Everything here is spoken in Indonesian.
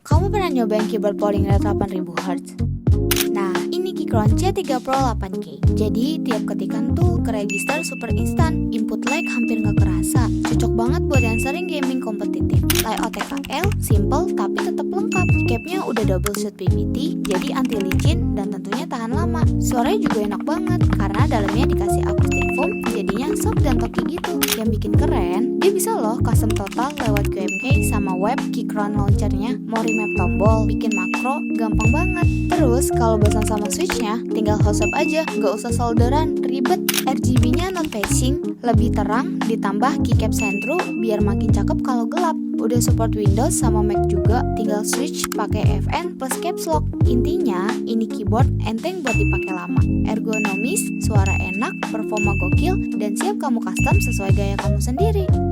Kamu pernah nyobain keyboard Polygram 8000 Hz? Nah, ini Keychron C3 Pro 8K. Jadi, tiap ketikan tuh keregister super instan. Input lag hampir nggak kerasa. Cocok banget buat yang sering gaming kompetitif. Layout TKL, simple tapi tetap lengkap. Keycapnya udah double shoot PVT, jadi anti licin dan tentunya tahan lama. Suaranya juga enak banget, karena dalamnya dikasih acoustic foam, jadinya soft dan talky gitu. Yang bikin keren, dia bisa loh custom total lewat QMK sama web Keychron launchernya. Mau remap tombol, bikin makro, gampang banget. Terus kalau bosan sama switchnya, tinggal hot swap aja, gak usah solderan, ribet. RGB-nya non phasing, lebih terang, ditambah keycap sentru biar makin cakep kalau gelap. Udah support Windows sama Mac juga, tinggal switch pakai FN plus caps lock. Intinya, ini keyboard enteng buat dipakai lama. Ergonomis, suara enak, performa gokil, dan siap kamu custom sesuai gaya kamu sendiri.